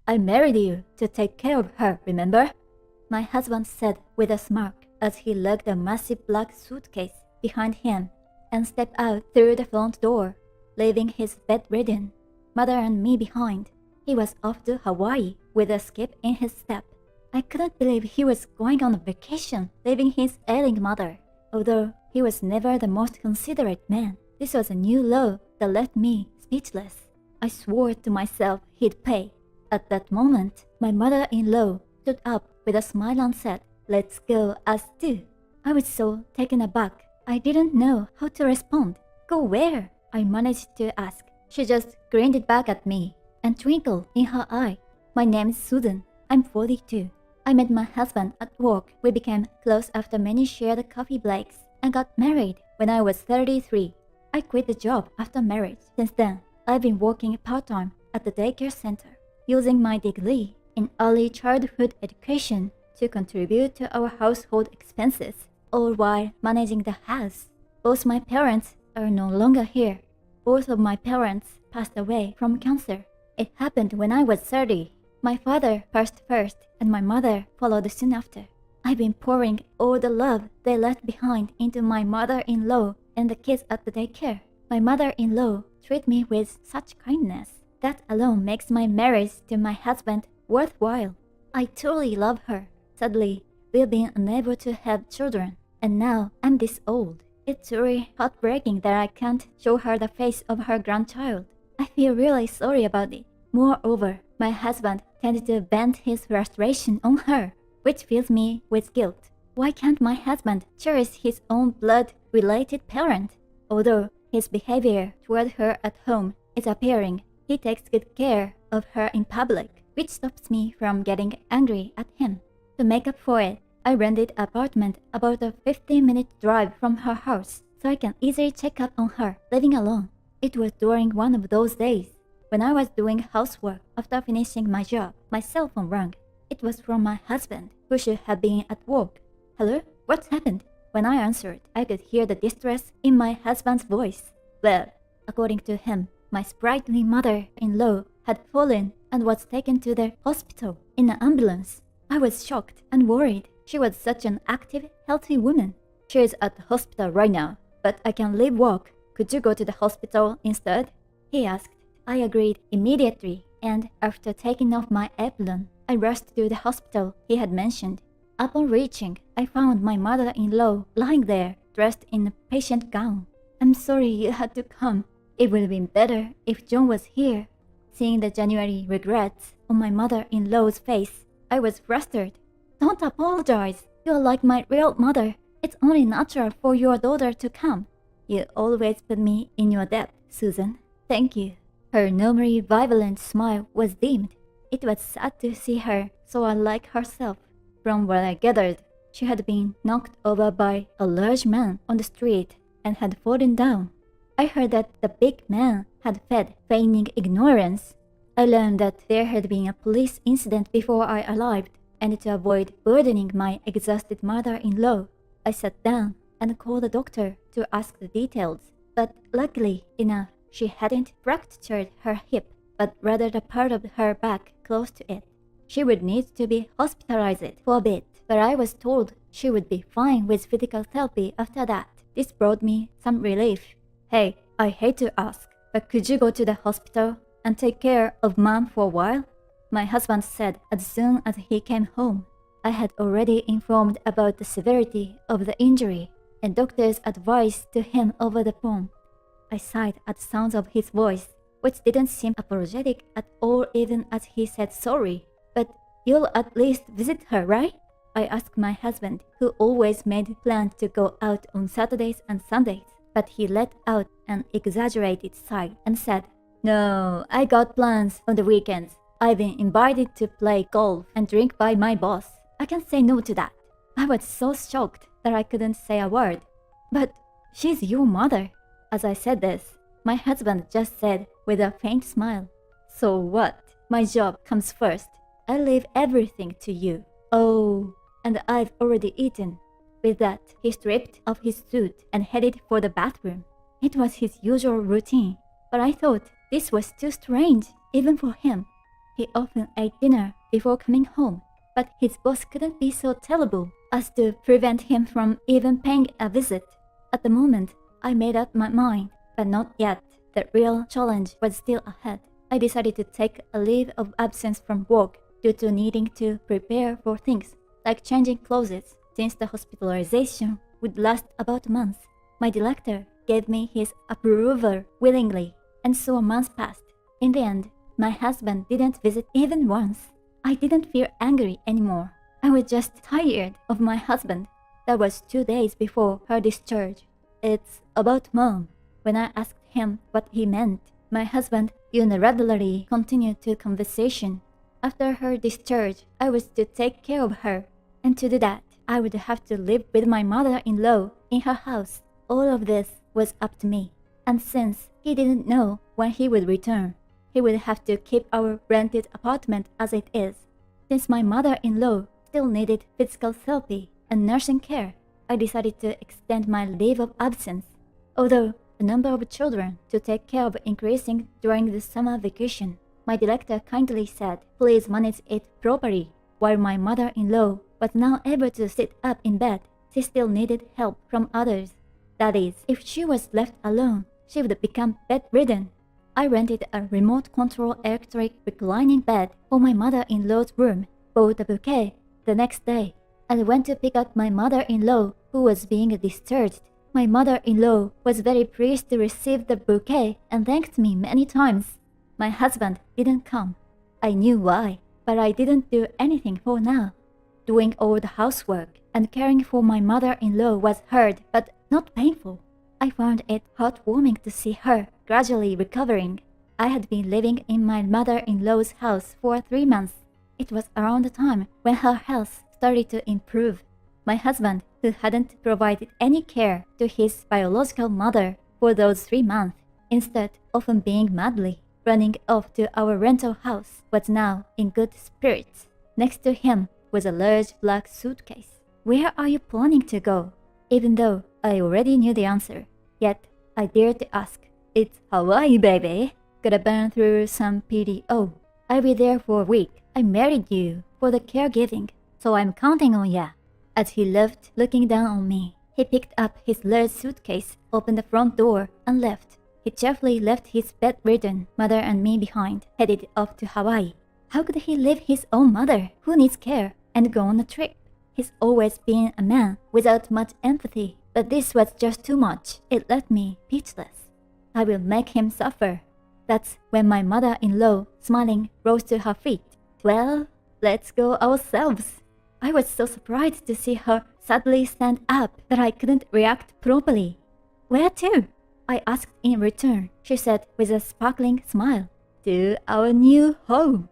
I married you to take care of her, remember? My husband said with a smirk as he lugged a massive black suitcase behind him and stepped out through the front door, leaving his bedridden mother and me behind. He was off to Hawaii with a skip in his step. I couldn't believe he was going on a vacation, leaving his ailing mother. Although he was never the most considerate man, this was a new law that left me speechless. I swore to myself he'd pay. At that moment, my mother-in-law stood up with a smile and said, "Let's go us two." I was so taken aback, I didn't know how to respond. "Go where?" I managed to ask. She just grinned back at me and twinkled in her eye. "My name's Susan. I'm 42. I met my husband at work. We became close after many shared coffee breaks and got married when I was 33. I quit the job after marriage. Since then, I've been working part-time at the daycare center, using my degree in early childhood education to contribute to our household expenses, all while managing the house. Both my parents are no longer here. Both of my parents passed away from cancer. It happened when I was 30. My father passed first, and my mother followed soon after. I've been pouring all the love they left behind into my mother-in-law and the kids at the daycare. My mother-in-law treats me with such kindness. That alone makes my marriage to my husband worthwhile. I truly love her. Sadly, we've been unable to have children, and now I'm this old. It's really heartbreaking that I can't show her the face of her grandchild. I feel really sorry about it. Moreover, my husband tended to vent his frustration on her, which fills me with guilt. Why can't my husband cherish his own blood-related parent? Although his behavior toward her at home is appearing, he takes good care of her in public, which stops me from getting angry at him. To make up for it, I rented an apartment about a 15-minute drive from her house, so I can easily check up on her living alone. It was during one of those days. When I was doing housework after finishing my job, my cell phone rang. It was from my husband, who should have been at work. "Hello? What's happened?" When I answered, I could hear the distress in my husband's voice. Well, according to him, my sprightly mother-in-law had fallen and was taken to the hospital in an ambulance. I was shocked and worried. She was such an active, healthy woman. "She is at the hospital right now, but I can leave work. Could you go to the hospital instead?" he asked. I agreed immediately, and after taking off my apron, I rushed to the hospital he had mentioned. Upon reaching, I found my mother-in-law lying there, dressed in a patient gown. "I'm sorry you had to come. It would have been better if John was here." Seeing the genuine regrets on my mother-in-law's face, I was flustered. "Don't apologize. You're like my real mother. It's only natural for your daughter to come." "You always put me in your debt, Susan. Thank you." Her normally vibrant smile was dimmed. It was sad to see her so unlike herself. From what I gathered, she had been knocked over by a large man on the street and had fallen down. I heard that the big man had fled, feigning ignorance. I learned that there had been a police incident before I arrived, and to avoid burdening my exhausted mother-in-law, I sat down and called the doctor to ask the details. But luckily enough, she hadn't fractured her hip, but rather the part of her back close to it. She would need to be hospitalized for a bit, but I was told she would be fine with physical therapy after that. This brought me some relief. "Hey, I hate to ask, but could you go to the hospital and take care of Mom for a while?" my husband said as soon as he came home. I had already informed about the severity of the injury and doctor's advice to him over the phone. I sighed at the sound of his voice, which didn't seem apologetic at all even as he said sorry. "But you'll at least visit her, right?" I asked my husband, who always made plans to go out on Saturdays and Sundays, but he let out an exaggerated sigh and said, "No, I got plans on the weekends. I've been invited to play golf and drink by my boss. I can't say no to that." I was so shocked that I couldn't say a word. "But she's your mother." As I said this, my husband just said with a faint smile, "So what? My job comes first. I leave everything to you." "Oh, and I've already eaten." With that, he stripped off his suit and headed for the bathroom. It was his usual routine, but I thought this was too strange, even for him. He often ate dinner before coming home, but his boss couldn't be so terrible as to prevent him from even paying a visit. At the moment, I made up my mind, but not yet. The real challenge was still ahead. I decided to take a leave of absence from work due to needing to prepare for things like changing clothes, since the hospitalization would last about a month. My director gave me his approval willingly, and so a month passed. In the end, my husband didn't visit even once. I didn't feel angry anymore. I was just tired of my husband. That was 2 days before her discharge. It's about Mom. When I asked him what he meant, my husband unilaterally continued the conversation. After her discharge, I was to take care of her, and to do that, I would have to live with my mother-in-law in her house. All of this was up to me, and since he didn't know when he would return, he would have to keep our rented apartment as it is. Since my mother-in-law still needed physical therapy and nursing care, I decided to extend my leave of absence. Although the number of children to take care of increasing during the summer vacation, my director kindly said, please manage it properly. While my mother-in-law was now able to sit up in bed, she still needed help from others. That is, if she was left alone, she would become bedridden. I rented a remote control electric reclining bed for my mother-in-law's room, bought a bouquet the next day, and went to pick up my mother-in-law who was being discharged. My mother-in-law was very pleased to receive the bouquet and thanked me many times. My husband didn't come. I knew why, but I didn't do anything for now. Doing all the housework and caring for my mother-in-law was hard but not painful. I found it heartwarming to see her gradually recovering. I had been living in my mother-in-law's house for 3 months. It was around the time when her health started to improve. My husband, who hadn't provided any care to his biological mother for those 3 months, instead often being madly running off to our rental house, was now in good spirits. Next to him was a large black suitcase. Where are you planning to go? Even though I already knew the answer, yet I dared to ask. It's Hawaii, baby. Gotta burn through some PDO. I'll be there for a week. I married you for the caregiving, so I'm counting on ya. As he left, looking down on me, he picked up his large suitcase, opened the front door, and left. He cheerfully left his bedridden mother and me behind, headed off to Hawaii. How could he leave his own mother, who needs care, and go on a trip? He's always been a man without much empathy, but this was just too much. It left me speechless. I will make him suffer. That's when my mother-in-law, smiling, rose to her feet. Well, let's go ourselves. I was so surprised to see her suddenly stand up that I couldn't react properly. Where to? I asked in return. She said with a sparkling smile, to our new home.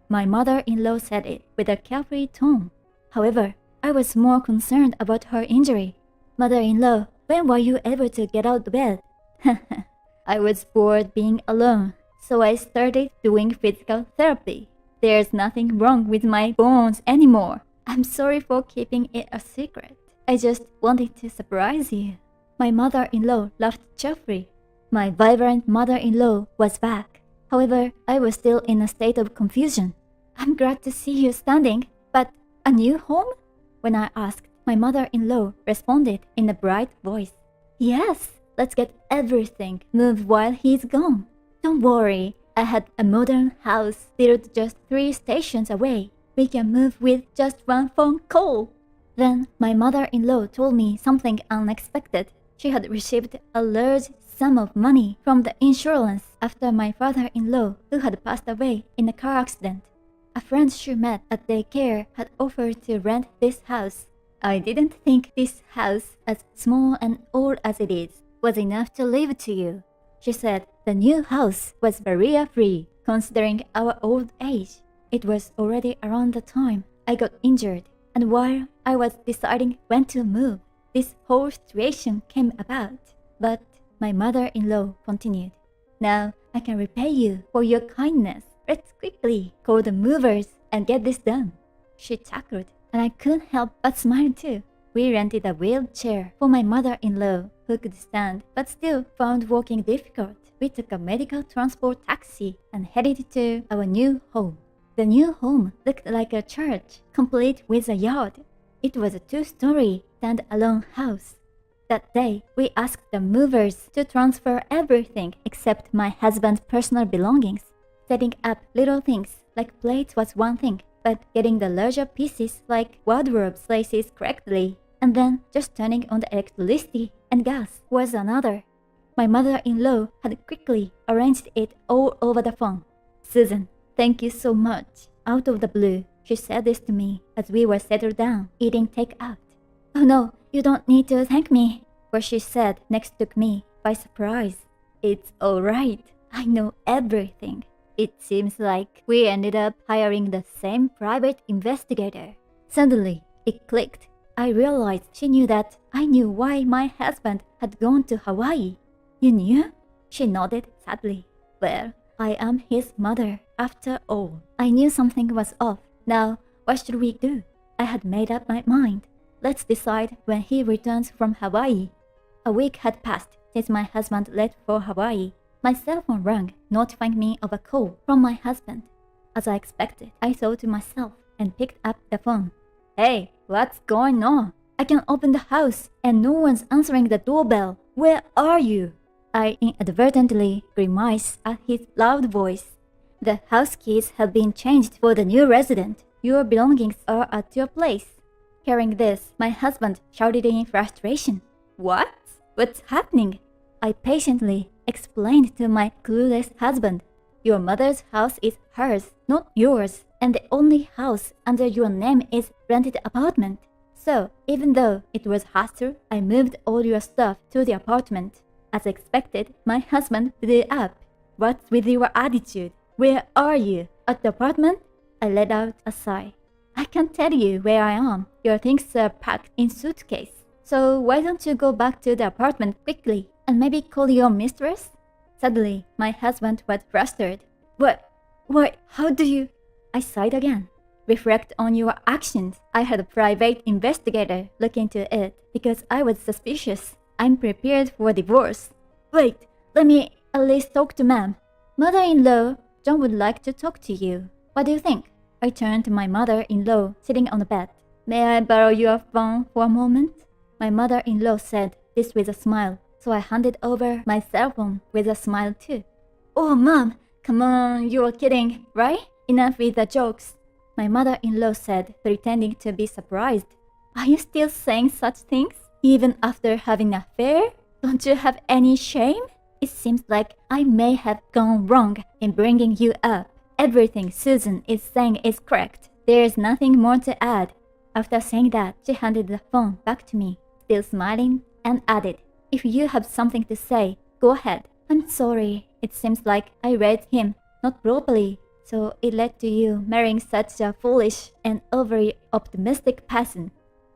My mother-in-law said it with a carefree tone. However, I was more concerned about her injury. Mother-in-law, when were you able to get out of bed? I was bored being alone, so I started doing physical therapy. There's nothing wrong with my bones anymore. I'm sorry for keeping it a secret. I just wanted to surprise you. My mother-in-law laughed cheerfully. My vibrant mother-in-law was back. However, I was still in a state of confusion. I'm glad to see you standing, but a new home? When I asked, my mother-in-law responded in a bright voice. Yes, let's get everything moved while he's gone. Don't worry, I had a modern house built just 3 stations away. We can move with just 1 phone call. Then my mother-in-law told me something unexpected. She had received a large sum of money from the insurance after my father-in-law, who had passed away in a car accident. A friend she met at daycare had offered to rent this house. I didn't think this house, as small and old as it is, was enough to leave to you. She said the new house was barrier-free, considering our old age. It was already around the time I got injured, and while I was deciding when to move, this whole situation came about. But my mother-in-law continued, now I can repay you for your kindness. Let's quickly call the movers and get this done. She chuckled, and I couldn't help but smile too. We rented a wheelchair for my mother-in-law, who could stand but still found walking difficult. We took a medical transport taxi and headed to our new home. The new home looked like a church, complete with a yard. It was a 2-story, stand-alone house. That day, we asked the movers to transfer everything except my husband's personal belongings. Setting up little things like plates was one thing, but getting the larger pieces like wardrobes places correctly, and then just turning on the electricity and gas was another. My mother-in-law had quickly arranged it all over the phone. "Susan, thank you so much." Out of the blue, she said this to me as we were settled down, eating takeout. "Oh no, you don't need to thank me," what she said next took me by surprise. "It's alright. I know everything." It seems like we ended up hiring the same private investigator. Suddenly, it clicked. I realized she knew that I knew why my husband had gone to Hawaii. "You knew?" She nodded sadly. "Well, I am his mother, after all." I knew something was off. Now, what should we do? I had made up my mind. Let's decide when he returns from Hawaii. A week had passed since my husband left for Hawaii. My cell phone rang, notifying me of a call from my husband. As I expected, I thought to myself and picked up the phone. "Hey, what's going on? I can open the house and no one's answering the doorbell. Where are you?" I inadvertently grimaced at his loud voice. "The house keys have been changed for the new resident. Your belongings are at your place." Hearing this, my husband shouted in frustration. "What? What's happening?" I patiently explained to my clueless husband. "Your mother's house is hers, not yours, and the only house under your name is rented apartment. So, even though it was hassle, I moved all your stuff to the apartment." As expected, my husband blew up. "What's with your attitude? Where are you? At the apartment?" I let out a sigh. "I can't tell you where I am. Your things are packed in suitcase. So why don't you go back to the apartment quickly and maybe call your mistress?" Suddenly, my husband was flustered. What? How do you?" I sighed again. "Reflect on your actions. I had a private investigator look into it because I was suspicious. I'm prepared for divorce." "Wait, let me at least talk to ma'am." "Mother-in-law, John would like to talk to you. What do you think?" I turned to my mother-in-law sitting on the bed. "May I borrow your phone for a moment?" My mother-in-law said this with a smile, so I handed over my cell phone with a smile too. "Oh, Mom, come on, you're kidding, right? Enough with the jokes." My mother-in-law said, pretending to be surprised. "Are you still saying such things? Even after having an affair? Don't you have any shame? It seems like I may have gone wrong in bringing you up. Everything Susan is saying is correct. There's nothing more to add." After saying that, she handed the phone back to me, still smiling, and added, "If you have something to say, go ahead." "I'm sorry. It seems like I read him not properly, so it led to you marrying such a foolish and overly optimistic person."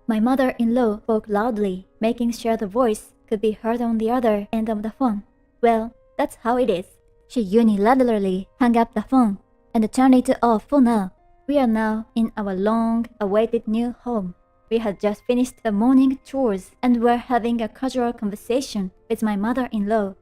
My mother-in-law spoke loudly, making sure the voice could be heard on the other end of the phone. "Well, that's how it is." She unilaterally hung up the phone and turned it off for now. We are now in our long-awaited new home. We had just finished the morning chores and were having a casual conversation with my mother-in-law.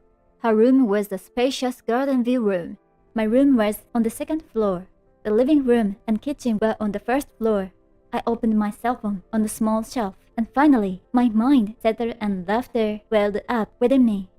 Her room was the spacious garden view room. My room was on the second floor. The living room and kitchen were on the first floor. I opened my cell phone on the small shelf, and finally, my mind settled and laughter welled up within me.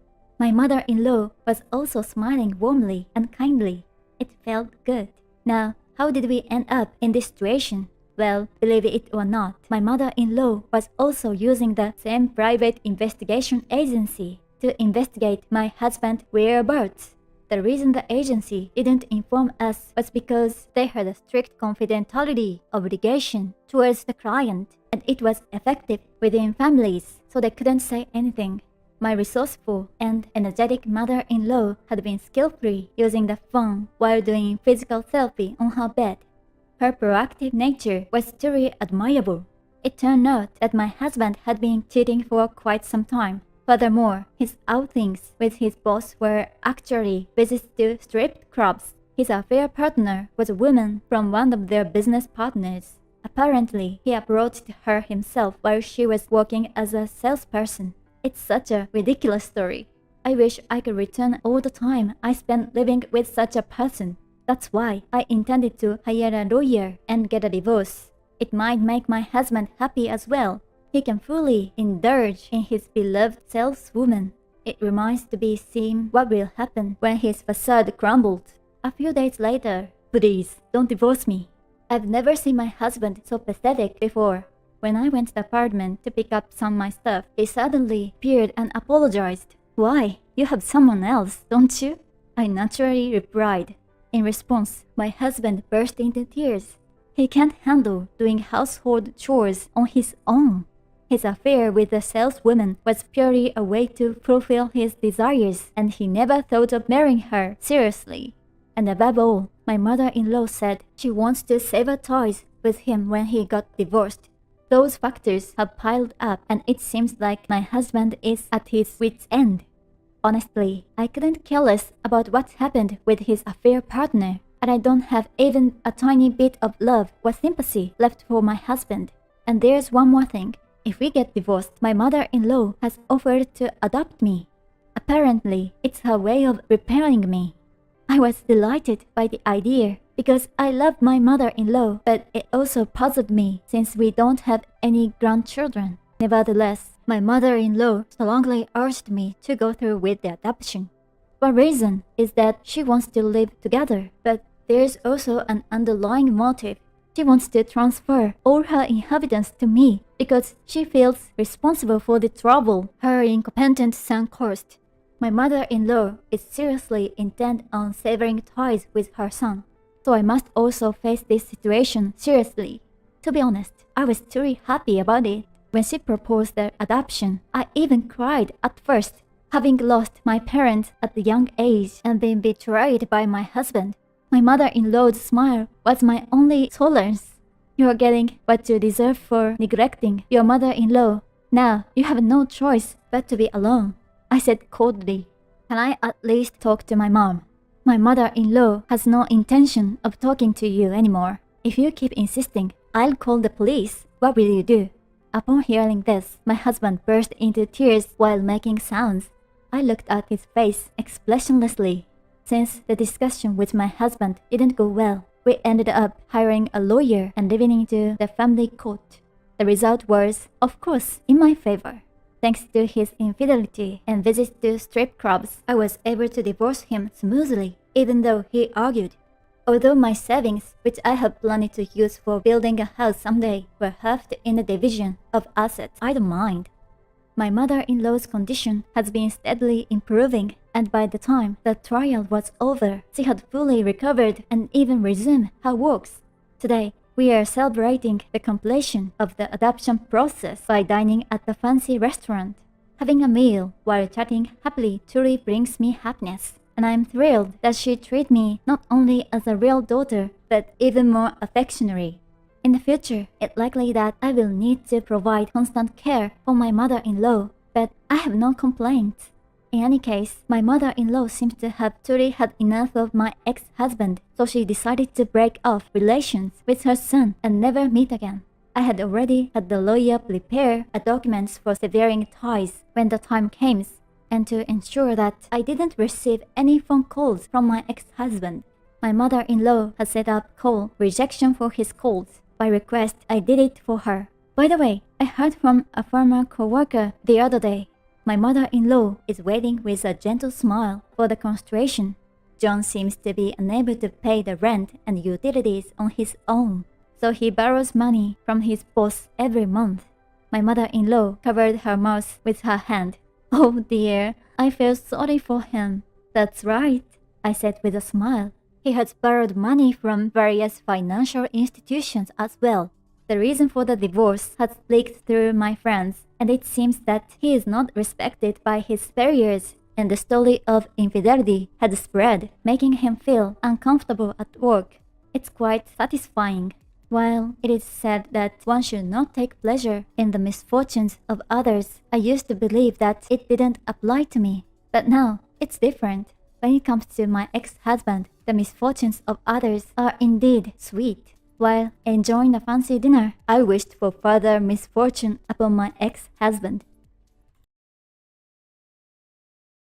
My mother-in-law was also smiling warmly and kindly. It felt good. Now, how did we end up in this situation? Well, believe it or not, my mother-in-law was also using the same private investigation agency to investigate my husband's whereabouts. The reason the agency didn't inform us was because they had a strict confidentiality obligation towards the client, and it was effective within families, so they couldn't say anything. My resourceful and energetic mother-in-law had been skillfully using the phone while doing physical therapy on her bed. Her proactive nature was truly admirable. It turned out that my husband had been cheating for quite some time. Furthermore, his outings with his boss were actually visits to strip clubs. His affair partner was a woman from one of their business partners. Apparently, he approached her himself while she was working as a salesperson. It's such a ridiculous story. I wish I could return all the time I spent living with such a person. That's why I intended to hire a lawyer and get a divorce. It might make my husband happy as well. He can fully indulge in his beloved saleswoman. It remains to be seen what will happen when his facade crumbled. A few days later, please, don't divorce me. I've never seen my husband so pathetic before. When I went to the apartment to pick up some of my stuff, he suddenly appeared and apologized. Why? You have someone else, don't you? I naturally replied. In response, my husband burst into tears. He can't handle doing household chores on his own. His affair with the saleswoman was purely a way to fulfill his desires, and he never thought of marrying her seriously. And above all, my mother-in-law said she wants to sever ties with him when he got divorced. Those factors have piled up, and it seems like my husband is at his wit's end. Honestly, I couldn't care less about what happened with his affair partner, and I don't have even a tiny bit of love or sympathy left for my husband. And there's one more thing. If we get divorced, my mother-in-law has offered to adopt me. Apparently, it's her way of repairing me. I was delighted by the idea because I love my mother-in-law, but it also puzzled me since we don't have any grandchildren. Nevertheless, my mother-in-law strongly urged me to go through with the adoption. One reason is that she wants to live together, but there's also an underlying motive. She wants to transfer all her inheritance to me because she feels responsible for the trouble her incompetent son caused. My mother-in-law is seriously intent on severing ties with her son, so I must also face this situation seriously. To be honest, I was truly happy about it. When she proposed the adoption, I even cried at first, having lost my parents at a young age and been betrayed by my husband. My mother-in-law's smile was my only solace. You're getting what you deserve for neglecting your mother-in-law. Now you have no choice but to be alone, I said coldly. Can I at least talk to my mom? My mother-in-law has no intention of talking to you anymore. If you keep insisting, I'll call the police. What will you do? Upon hearing this, my husband burst into tears while making sounds. I looked at his face expressionlessly. Since the discussion with my husband didn't go well, we ended up hiring a lawyer and living into the family court. The result was, of course, in my favor. Thanks to his infidelity and visits to strip clubs, I was able to divorce him smoothly, even though he argued. Although my savings, which I had planned to use for building a house someday, were halved in the division of assets, I don't mind. My mother-in-law's condition has been steadily improving, and by the time the trial was over, she had fully recovered and even resumed her works. Today, we are celebrating the completion of the adoption process by dining at a fancy restaurant. Having a meal while chatting happily truly brings me happiness, and I am thrilled that she treats me not only as a real daughter, but even more affectionately. In the future, it's likely that I will need to provide constant care for my mother-in-law, but I have no complaints. In any case, my mother-in-law seems to have truly had enough of my ex-husband, so she decided to break off relations with her son and never meet again. I had already had the lawyer prepare a document for severing ties when the time came, and to ensure that I didn't receive any phone calls from my ex-husband, my mother-in-law had set up call rejection for his calls. By request, I did it for her. By the way, I heard from a former co-worker the other day. My mother-in-law is waiting with a gentle smile for the construction. John seems to be unable to pay the rent and utilities on his own, so he borrows money from his boss every month. My mother-in-law covered her mouth with her hand. Oh dear, I feel sorry for him. That's right, I said with a smile. He has borrowed money from various financial institutions as well. The reason for the divorce has leaked through my friends, and it seems that he is not respected by his superiors, and the story of infidelity had spread, making him feel uncomfortable at work. It's quite satisfying. While it is said that one should not take pleasure in the misfortunes of others, I used to believe that it didn't apply to me. But now, it's different. When it comes to my ex-husband, the misfortunes of others are indeed sweet. While enjoying a fancy dinner, I wished for further misfortune upon my ex-husband.